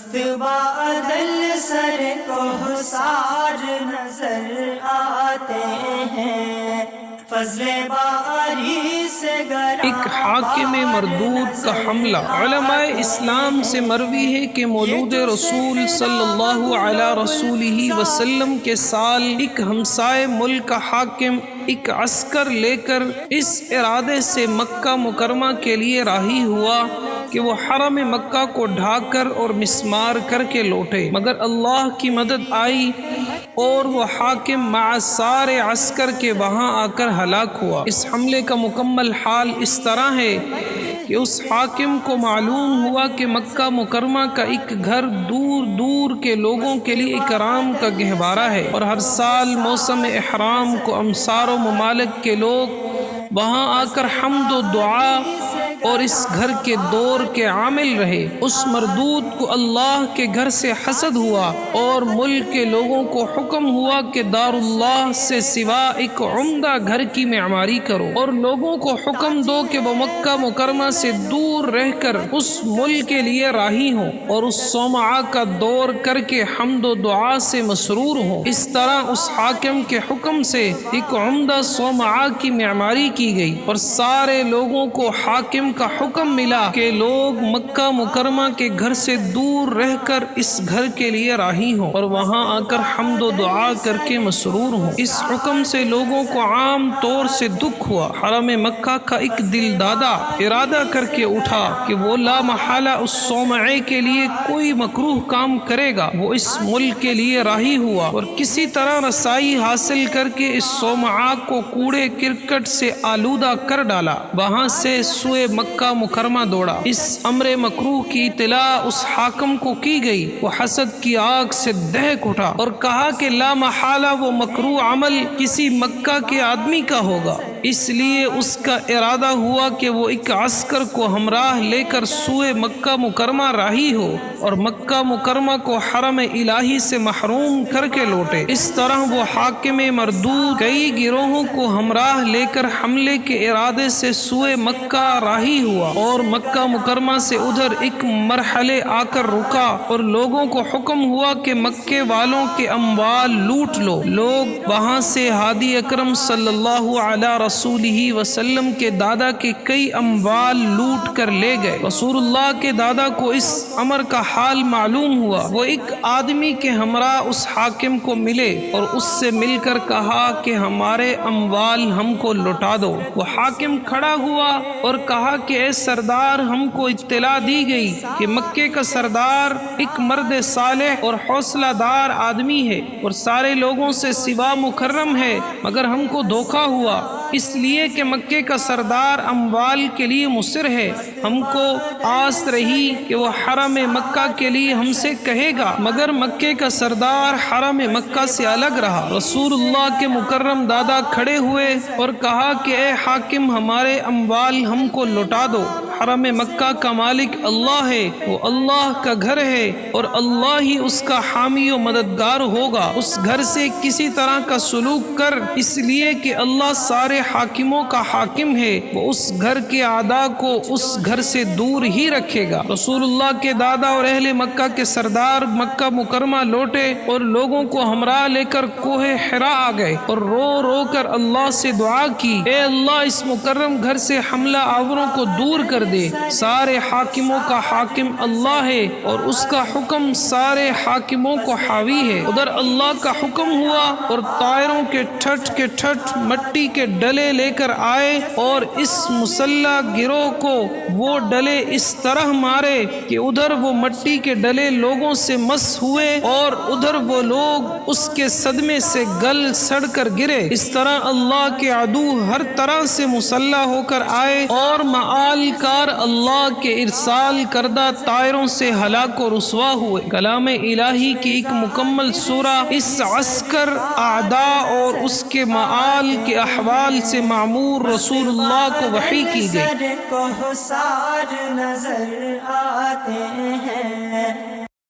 مست بادل سر کو سار نظر آتے ہیں، فضل باری سے ایک حاکم مردود کا حملہ۔ علماء اسلام سے مروی ہے کہ مولود رسول صلی اللہ علیہ رسولہ وسلم کے سال ایک ہمسائے ملک کا حاکم ایک عسکر لے کر اس ارادے سے مکہ مکرمہ کے لیے راہی ہوا کہ وہ حرم مکہ کو ڈھانپ کر اور مسمار کر کے لوٹے، مگر اللہ کی مدد آئی اور وہ حاکم مع سارے عسکر کے وہاں آ کر ہلاک ہوا۔ اس حملے کا مکمل حال اس طرح ہے کہ اس حاکم کو معلوم ہوا کہ مکہ مکرمہ کا ایک گھر دور دور کے لوگوں کے لیے اکرام کا گہوارہ ہے، اور ہر سال موسم احرام کو امصار و ممالک کے لوگ وہاں آ کر حمد و دعا اور اس گھر کے دور کے عامل رہے۔ اس مردود کو اللہ کے گھر سے حسد ہوا اور ملک کے لوگوں کو حکم ہوا کہ دار اللہ سے سوا ایک عمدہ گھر کی معماری کرو، اور لوگوں کو حکم دو کہ وہ مکہ مکرمہ سے دور رہ کر اس ملک کے لیے راہی ہوں اور اس صومعہ کا دور کر کے حمد و دعا سے مسرور ہوں۔ اس طرح اس حاکم کے حکم سے ایک عمدہ صومعہ کی معماری کی گئی، اور سارے لوگوں کو حاکم کا حکم ملا کہ لوگ مکہ مکرمہ کے گھر سے دور رہ کر اس گھر کے لیے راہی ہوں اور وہاں آ کر حمد و دعا کر کے مسرور ہوں۔ اس حکم سے لوگوں کو عام طور سے دکھ ہوا۔ حرم مکہ کا ایک دل دادا ارادہ کر کے اٹھا کہ وہ لا محالہ اس صومعے کے لیے کوئی مکروہ کام کرے گا۔ وہ اس ملک کے لیے راہی ہوا اور کسی طرح رسائی حاصل کر کے اس صومعہ کو کوڑے کرکٹ سے آلودہ کر ڈالا، وہاں سے سوئے مکہ مکرمہ دوڑا۔ اس امر مکروہ کی اطلاع اس حاکم کو کی گئی۔ وہ حسد کی آگ سے دہک اٹھا اور کہا کہ لا محالہ وہ مکروہ عمل کسی مکہ کے آدمی کا ہوگا، اس لیے اس کا ارادہ ہوا کہ وہ ایک عسکر کو ہمراہ لے کر سوئے مکہ مکرمہ راہی ہو اور مکہ مکرمہ کو حرم الہی سے محروم کر کے لوٹے۔ اس طرح وہ حاکم مردود کئی گروہوں کو ہمراہ لے کر حملے کے ارادے سے سوئے مکہ راہی ہوا اور مکہ مکرمہ سے ادھر ایک مرحلے آ کر رکا، اور لوگوں کو حکم ہوا کہ مکے والوں کے اموال لوٹ لو۔ لوگ وہاں سے ہادی اکرم صلی اللہ علیہ رسولہ وسلم کے دادا کے کئی اموال لوٹ کر لے گئے۔ رسول اللہ کے دادا کو اس امر کا حال معلوم ہوا۔ وہ ایک آدمی کے ہمراہ اس حاکم کو ملے اور اس سے مل کر کہا کہ ہمارے اموال ہم کو لوٹا دو۔ وہ حاکم کھڑا ہوا اور کہا کہ اے سردار، ہم کو اطلاع دی گئی کہ مکے کا سردار ایک مرد صالح اور حوصلہ دار آدمی ہے اور سارے لوگوں سے سوا مکرم ہے، مگر ہم کو دھوکا ہوا، اس لیے کہ مکے کا سردار اموال کے لیے مصر ہے۔ ہم کو آس رہی کہ وہ حرم مکہ کے لیے ہم سے کہے گا، مگر مکے کا سردار حرم مکہ سے الگ رہا۔ رسول اللہ کے مکرم دادا کھڑے ہوئے اور کہا کہ اے حاکم، ہمارے اموال ہم کو لوٹا دو۔ حرم مکہ کا مالک اللہ ہے، وہ اللہ کا گھر ہے اور اللہ ہی اس کا حامی و مددگار ہوگا۔ اس گھر سے کسی طرح کا سلوک کر، اس لیے کہ اللہ سارے حاکموں کا حاکم ہے، وہ اس گھر کے اعداء کو اس گھر سے دور ہی رکھے گا۔ رسول اللہ کے دادا اور اہل مکہ کے سردار مکہ مکرمہ لوٹے اور لوگوں کو ہمراہ لے کر کوہ حرا آ گئے اور رو رو کر اللہ سے دعا کی، اے اللہ، اس مکرم گھر سے حملہ آوروں کو دور کر دے۔ سارے حاکموں کا حاکم اللہ ہے اور اس کا حکم سارے حاکموں کو حاوی ہے۔ ادھر اللہ کا حکم ہوا اور طائروں کے ٹھٹ کے ٹھٹ مٹی کے ڈلے لے کر آئے اور اس مسلح گروہ کو وہ ڈلے اس طرح مارے کہ ادھر وہ مٹی کے ڈلے لوگوں سے مس ہوئے اور ادھر وہ لوگ اس کے صدمے سے گل سڑ کر گرے۔ اس طرح اللہ کے عدو ہر طرح سے مسلح ہو کر آئے اور معال کار اللہ کے ارسال کردہ طائروں سے ہلاک و رسوا ہوئے۔ کلام الہی کی ایک مکمل سورہ اس عسکر، اعداء اور اس کے معال کے احوال سے معمور رسول اللہ کو وحی کی گئی۔ سر کو سار نظر آتے ہیں،